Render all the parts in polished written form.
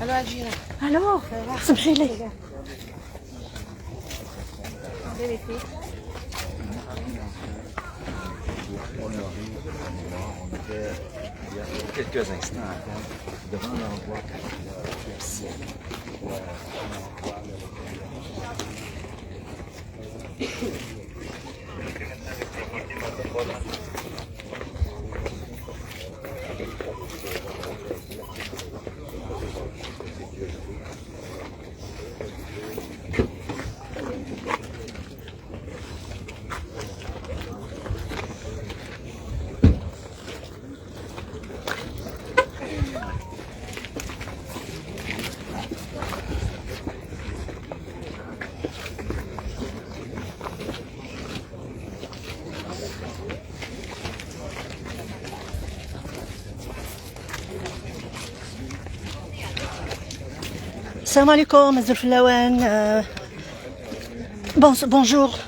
Allô Algérie. Alors, سمحي لي. Quelques instants devant l'endroit. Salam alaikum, bonjour,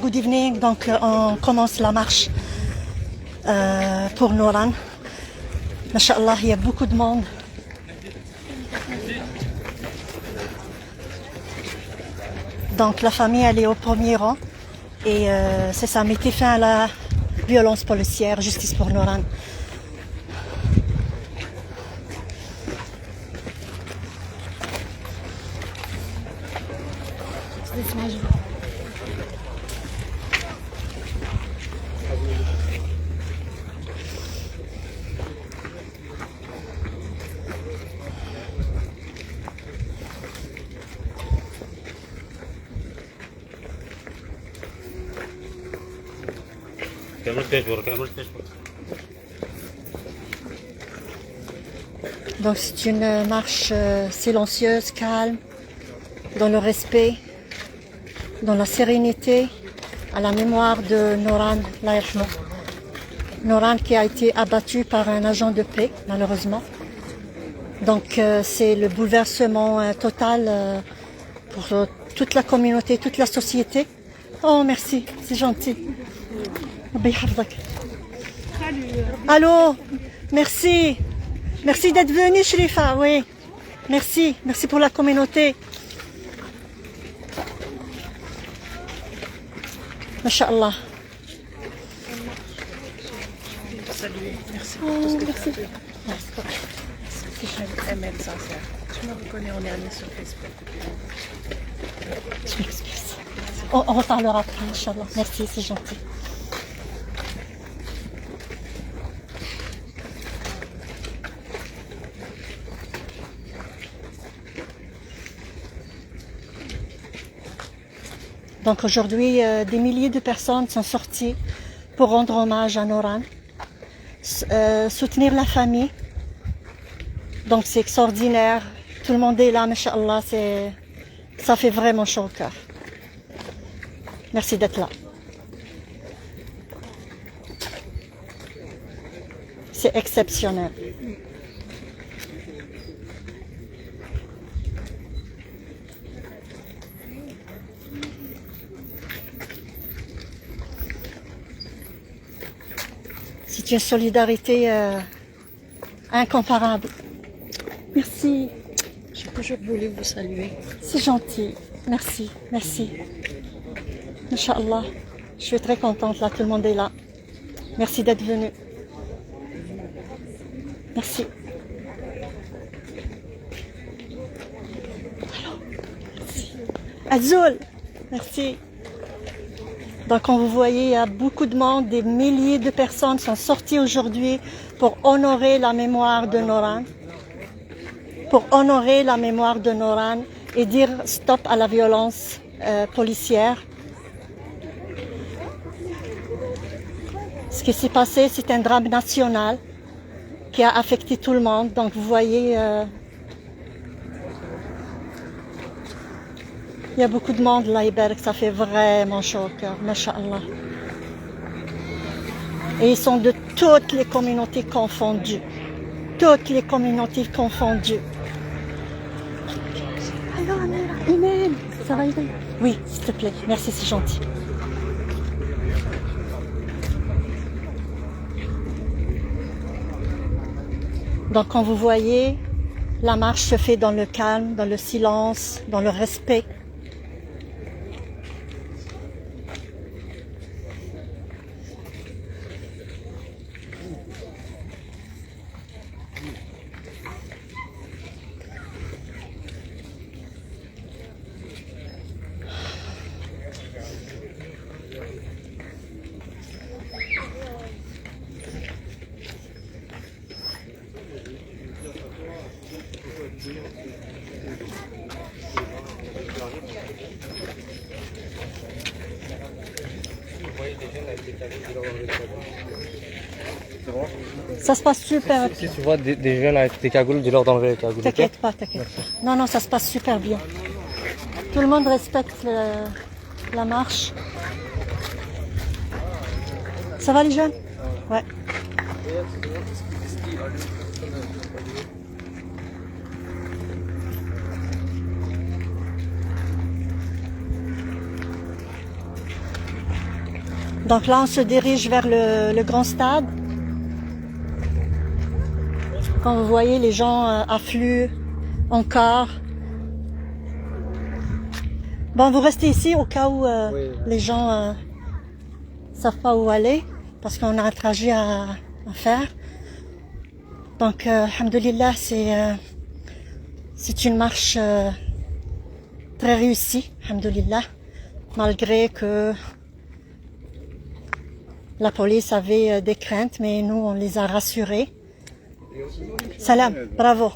good evening. Donc on commence la marche pour Noran. Masha'Allah, il y a beaucoup de monde. Donc la famille elle est au premier rang et c'est ça, mettez fin à la violence policière, justice pour Noran. Donc c'est une marche silencieuse, calme, dans le respect, dans la sérénité, à la mémoire de Noran, Noran qui a été abattu par un agent de paix, malheureusement. Donc c'est le bouleversement total pour toute la communauté, toute la société. Oh merci, c'est gentil. Allô, merci. Merci d'être venu, Shrifa, oui. Merci pour la communauté. Masha'Allah. Merci. Oh, merci. Tu me reconnais, on est amis sur Facebook. Je m'excuse. On reparlera après, Inch'Allah. Merci, c'est gentil. Donc aujourd'hui, des milliers de personnes sont sorties pour rendre hommage à Noran, soutenir la famille. Donc c'est extraordinaire. Tout le monde est là, Masha'Allah, ça fait vraiment chaud au cœur. Merci d'être là. C'est exceptionnel. C'est une solidarité incomparable. Merci. J'ai toujours voulu vous saluer. C'est gentil. Merci. Inch'Allah. Je suis très contente là, tout le monde est là. Merci d'être venu. Merci. Azul. Merci. Donc comme vous voyez, il y a beaucoup de monde, des milliers de personnes sont sorties aujourd'hui pour honorer la mémoire de Noran. Pour honorer la mémoire de Noran et dire stop à la violence policière. Ce qui s'est passé, c'est un drame national qui a affecté tout le monde. Donc vous voyez, il y a beaucoup de monde là, Iberk, ça fait vraiment chaud au cœur, Masha'Allah. Et ils sont de toutes les communautés confondues. Toutes les communautés confondues. Alors, Imen, ça va, Imen? Oui, s'il te plaît. Merci, c'est gentil. Donc, comme vous voyez, la marche se fait dans le calme, dans le silence, dans le respect. Ça se passe super. Si tu vois des jeunes avec des cagoules, dis-leur d'enlever les cagoules. T'inquiète pas, t'inquiète pas. Non, non, ça se passe super bien. Tout le monde respecte la marche. Ça va les jeunes? Ouais. Donc là, on se dirige vers le grand stade. Comme vous voyez, les gens affluent encore. Bon, vous restez ici au cas où les gens savent pas où aller, parce qu'on a un trajet à faire. Donc, alhamdoulilah, c'est une marche très réussie, alhamdoulilah, malgré que la police avait des craintes, mais nous, on les a rassurés. Salam, bravo.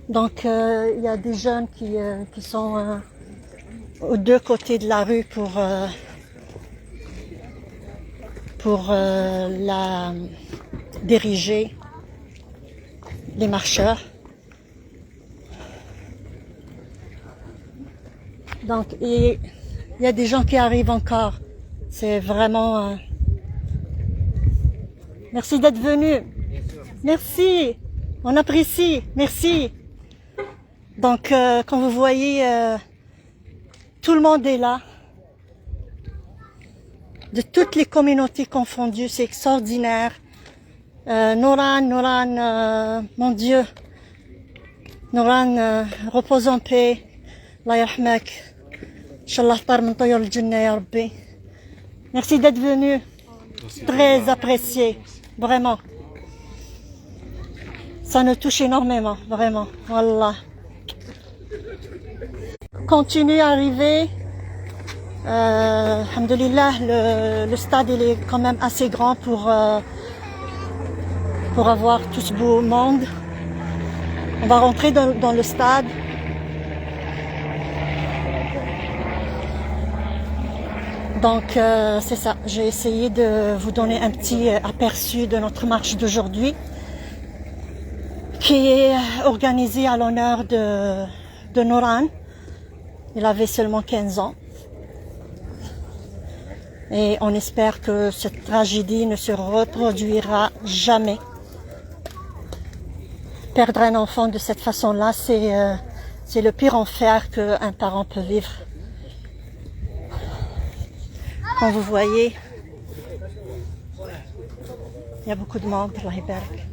Donc, il y a des jeunes qui sont aux deux côtés de la rue pour la diriger les marcheurs. Donc, il y a des gens qui arrivent encore. C'est vraiment... Merci d'être venu. Merci. On apprécie. Merci. Donc, comme vous voyez, tout le monde est là. De toutes les communautés confondues. C'est extraordinaire. Nouran, mon Dieu. Nouran, repose en paix. Allah yarhmak. Inch'Allah tar min tayur al-Jannah ya Rabbi. Merci d'être venu. Très apprécié. Vraiment. Ça nous touche énormément. Vraiment. Wallah. Continue à arriver. Alhamdulillah, le stade il est quand même assez grand pour avoir tout ce beau monde. On va rentrer dans le stade. Donc c'est ça, j'ai essayé de vous donner un petit aperçu de notre marche d'aujourd'hui qui est organisée à l'honneur de Nouran. Il avait seulement 15 ans. Et on espère que cette tragédie ne se reproduira jamais. Perdre un enfant de cette façon-là, c'est le pire enfer qu'un parent peut vivre. Comme vous voyez, il y a beaucoup de monde, Allah yabarak.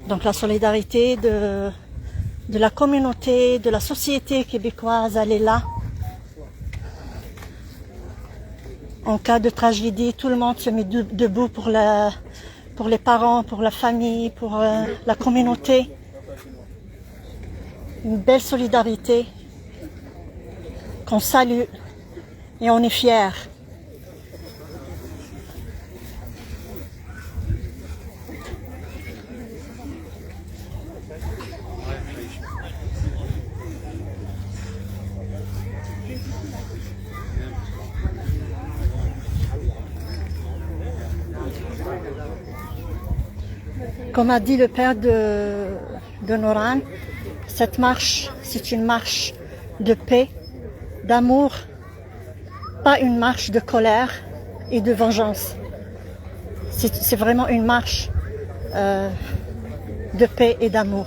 Donc la solidarité de la communauté, de la société québécoise, elle est là. En cas de tragédie, tout le monde se met debout pour les parents, pour la famille, pour la communauté. Une belle solidarité qu'on salue et on est fiers. Comme a dit le père de Nouran, cette marche, c'est une marche de paix, d'amour, pas une marche de colère et de vengeance. C'est vraiment une marche de paix et d'amour.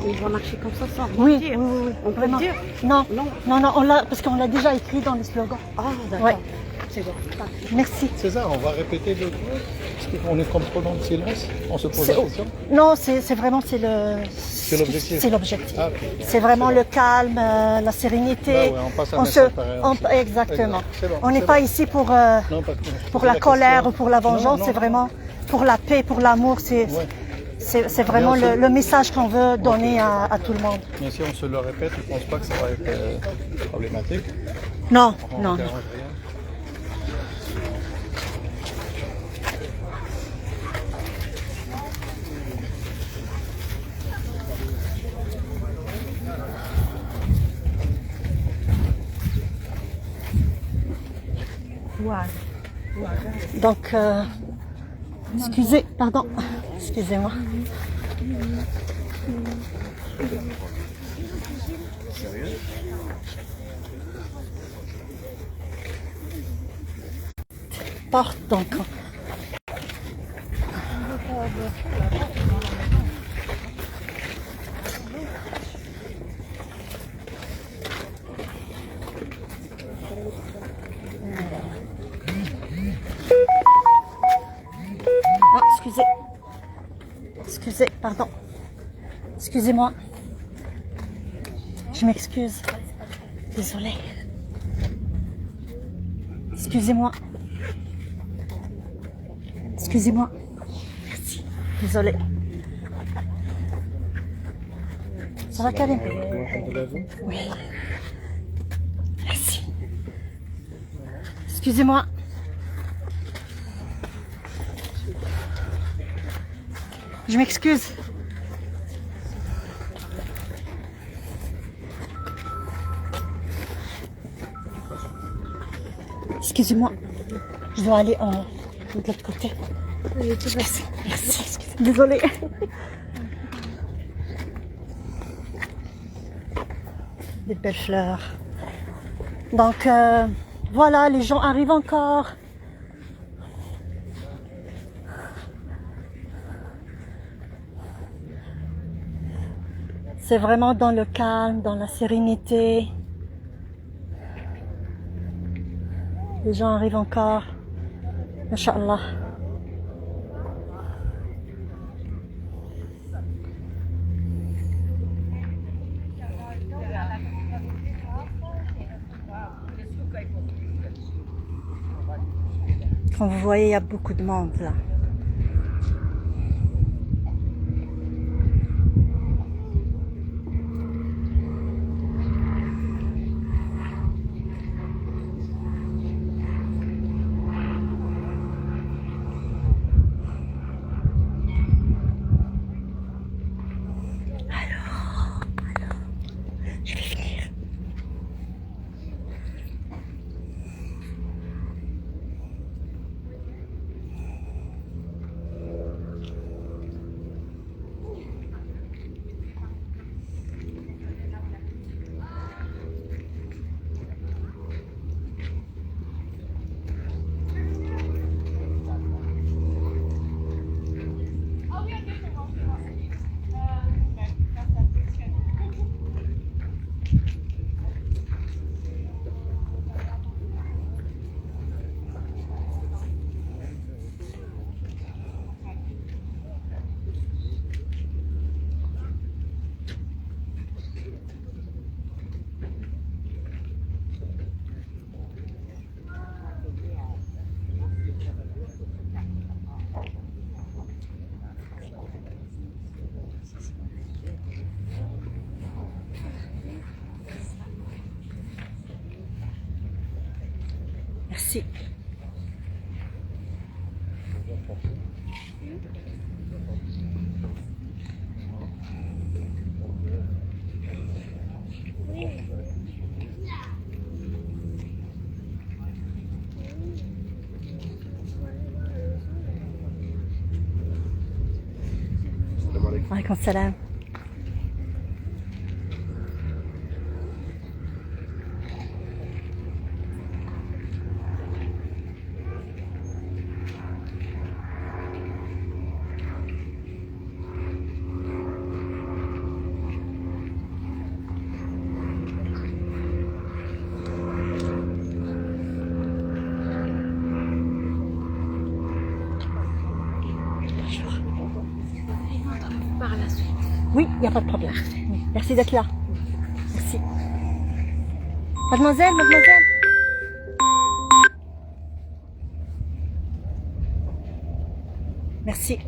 On va marcher comme ça sans rien Oui, dire. oui, oui, On peut vraiment. le dire? Non, Non. non, non, parce qu'on l'a déjà écrit dans le slogan. Ah, d'accord. Ouais. C'est bon. Merci. C'est ça, on va répéter deux fois. Parce qu'on est comme trop dans le silence. On se pose la question. Non, c'est vraiment c'est l'objectif. C'est l'objectif. Ah, ok. C'est vraiment le calme, la sérénité. Bah ouais, on passe un message pareil. Exactement. Exact. C'est bon, On n'est c'est pas bon. ici pour Non, parce que pour c'est la colère question. ou pour la vengeance. Non, C'est non, vraiment pour la paix, pour l'amour. C'est Ouais. c'est vraiment Bien sûr. le message qu'on veut donner à tout le monde. Mais si on se le répète, je ne pense pas que ça va être problématique. Non, On non. dérange rien. Donc, excusez-moi. Porte donc. Ah, excusez. Excusez, pardon. Excusez-moi. Je m'excuse. Désolée. Excusez-moi. Excusez-moi. Merci. Désolée. Ça va, Karim? Oui. Merci. Excusez-moi. Je m'excuse. Excusez-moi. Je dois aller de l'autre côté. Merci. Désolée. Des belles fleurs. Donc, voilà, les gens arrivent encore. C'est vraiment dans le calme, dans la sérénité. Les gens arrivent encore. Inch'Allah. Comme vous voyez, il y a beaucoup de monde là. Je vais finir. Merci. Alaykoum salam. Par la suite. Oui, il n'y a pas de problème. Merci d'être là. Merci. Mademoiselle, mademoiselle. Merci.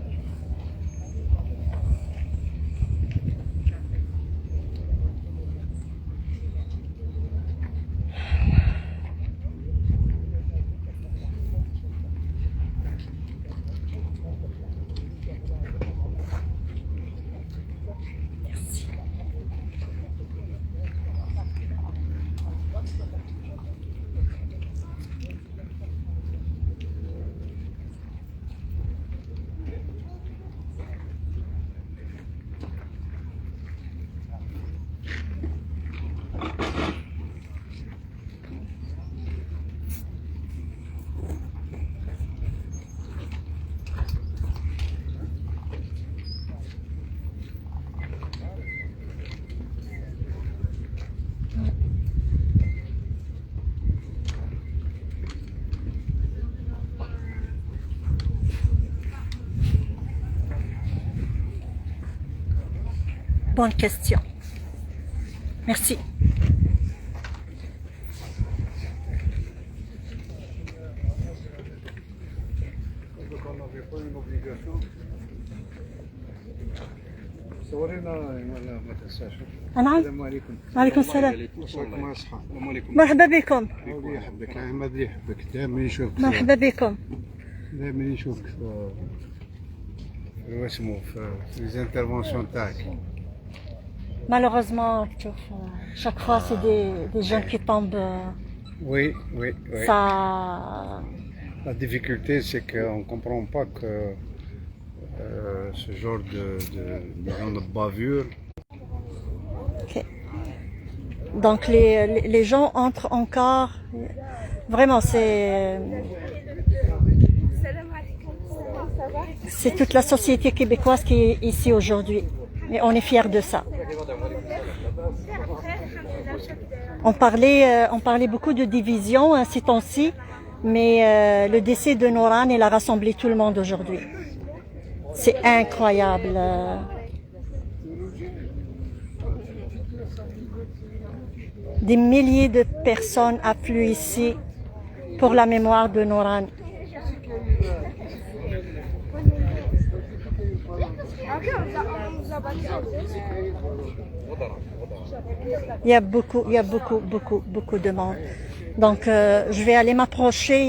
Bonne question. Merci. Donc on n'avait pas une obligation. صورينا ولا ما تنساش. نعم. السلام عليكم. وعليكم السلام. مساكم الصحة. السلام عليكم. مرحبا بكم. الله يحبك أحمد يحبك دائما يشوفك. مرحبا بكم. دائما يشوفك في اسمه في الانترفونسيون تاعك. Malheureusement, chaque fois, c'est des jeunes qui tombent. Oui, oui, oui. Ça. La difficulté, c'est qu'on ne comprend pas que ce genre de bavure. Okay. Donc les gens entrent encore. Vraiment, c'est toute la société québécoise qui est ici aujourd'hui. Et on est fiers de ça. On parlait beaucoup de division ces temps-ci, mais le décès de Noran, il a rassemblé tout le monde aujourd'hui. C'est incroyable. Des milliers de personnes affluent ici pour la mémoire de Noran. Il y a beaucoup de monde. Donc, je vais aller m'approcher.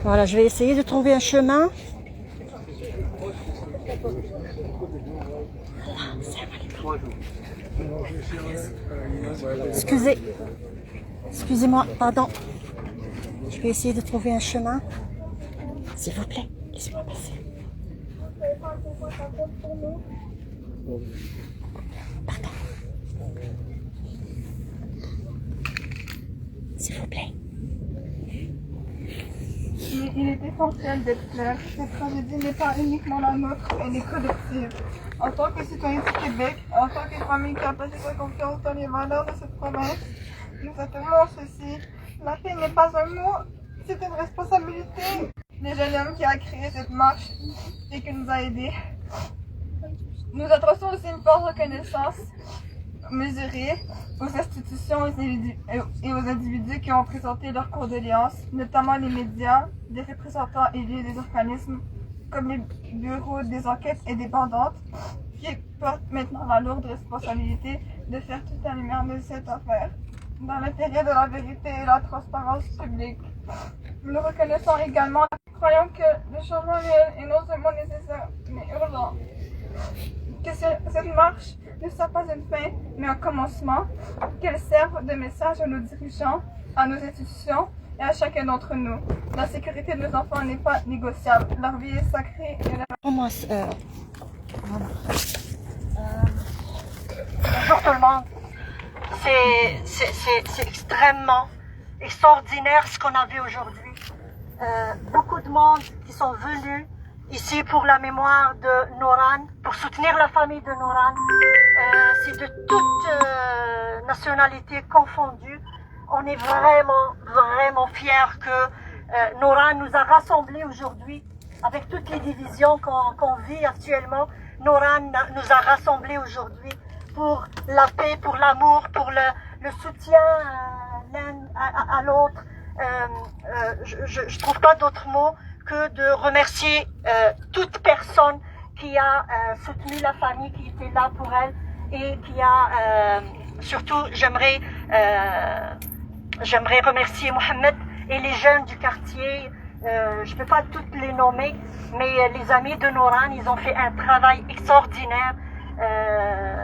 Voilà, je vais essayer de trouver un chemin. Excusez-moi, pardon. Je vais essayer de trouver un chemin. S'il vous plaît, laissez-moi passer. Pardon. S'il vous plaît. Il est essentiel d'être clair. Cette tragédie n'est pas uniquement la nôtre, elle est collective. En tant que citoyens du Québec, en tant que famille qui a placé sa confiance dans les valeurs de cette province, nous affirmons ceci. La paix n'est pas un mot, c'est une responsabilité. Le jeune homme qui a créé cette marche et qui nous a aidés. Nous adressons aussi une forte reconnaissance mesurée aux institutions et aux individus qui ont présenté leurs condoléances, notamment les médias, des représentants élus des organismes comme les bureaux des enquêtes indépendantes, qui porte maintenant la lourde responsabilité de faire toute la lumière de cette affaire, dans l'intérêt de la vérité et la transparence publique. Nous le reconnaissons également, croyons que le changement réel est non seulement nécessaire, mais urgent. Que cette marche ne soit pas une fin, mais un commencement, qu'elle serve de message à nos dirigeants, à nos institutions et à chacun d'entre nous. La sécurité de nos enfants n'est pas négociable, leur vie est sacrée et leur... Bonjour tout le monde. C'est extrêmement extraordinaire ce qu'on a vu aujourd'hui. Beaucoup de monde qui sont venus ici pour la mémoire de Noran, pour soutenir la famille de Noran. C'est de toutes nationalités confondues. On est vraiment fiers que Noran nous a rassemblés aujourd'hui avec toutes les divisions qu'on vit actuellement. Noran nous a rassemblés aujourd'hui pour la paix, pour l'amour, pour le soutien l'un à l'autre. Je trouve pas d'autre mot que de remercier toute personne qui a soutenu la famille, qui était là pour elle et qui a surtout j'aimerais remercier Mohamed et les jeunes du quartier. Je ne peux pas toutes les nommer, mais les amis de Noran, ils ont fait un travail extraordinaire.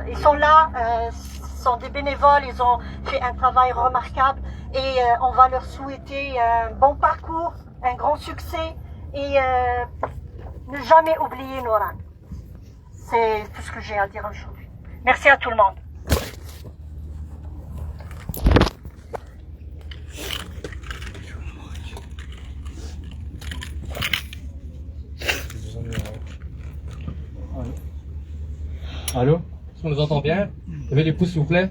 Ils sont là, sont des bénévoles, ils ont fait un travail remarquable et on va leur souhaiter un bon parcours, un grand succès et ne jamais oublier Noran. C'est tout ce que j'ai à dire aujourd'hui. Merci à tout le monde. Allô? Est-ce qu'on nous entend bien? Levez les pouces s'il vous plaît.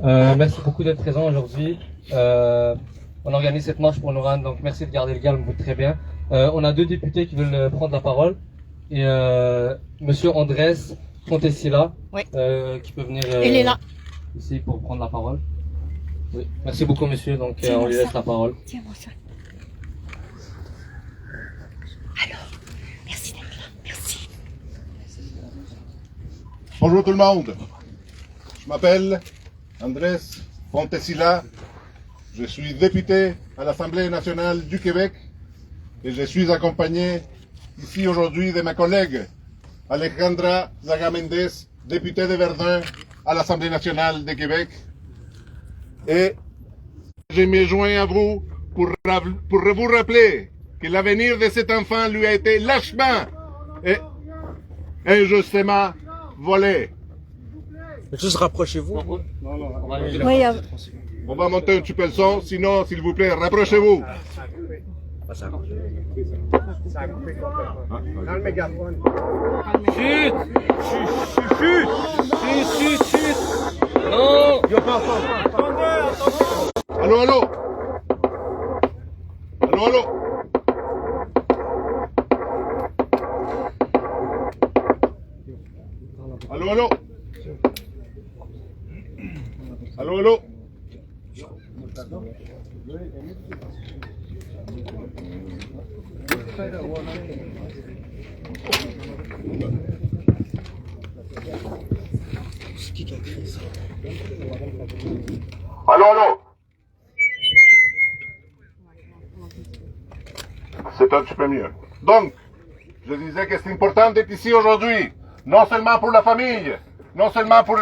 Merci beaucoup d'être présent aujourd'hui. On organise cette marche pour Noran, donc merci de garder le calme, vous très bien. On a deux députés qui veulent prendre la parole. Et Monsieur Andrés Fontesilla, oui. Qui peut venir Il est là. Ici pour prendre la parole. Oui. Merci beaucoup monsieur, donc on lui laisse la parole. Tiens-moi ça. Alors, merci d'être là, merci. Bonjour tout le monde, je m'appelle Andrés Fontesilla, je suis député à l'Assemblée nationale du Québec et je suis accompagné ici aujourd'hui de ma collègue Alejandra Zaga Méndez, députée de Verdun à l'Assemblée nationale du Québec. Et je me joins à vous pour vous rappeler que l'avenir de cet enfant lui a été lâchement et injustement volé. Juste rapprochez-vous. Oui, On va monter un petit peu le son, sinon, s'il vous plaît, rapprochez-vous. Dans le mégaphone. Chut! Non! Allô, allô? Allô, allô? Allô, allô? Allô, allô? Allô, allô? C'est un petit peu mieux. Donc, je disais que c'est important d'être ici aujourd'hui, non seulement pour la famille, non seulement pour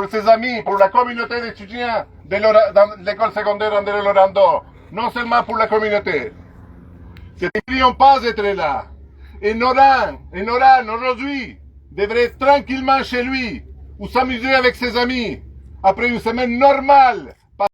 ses amis, pour la communauté d'étudiants dans l'école secondaire André Lorando, non seulement pour la communauté. Ils ne devrions pas être là. Et Noran, aujourd'hui, devrait être tranquillement chez lui, ou s'amuser avec ses amis, après une semaine normale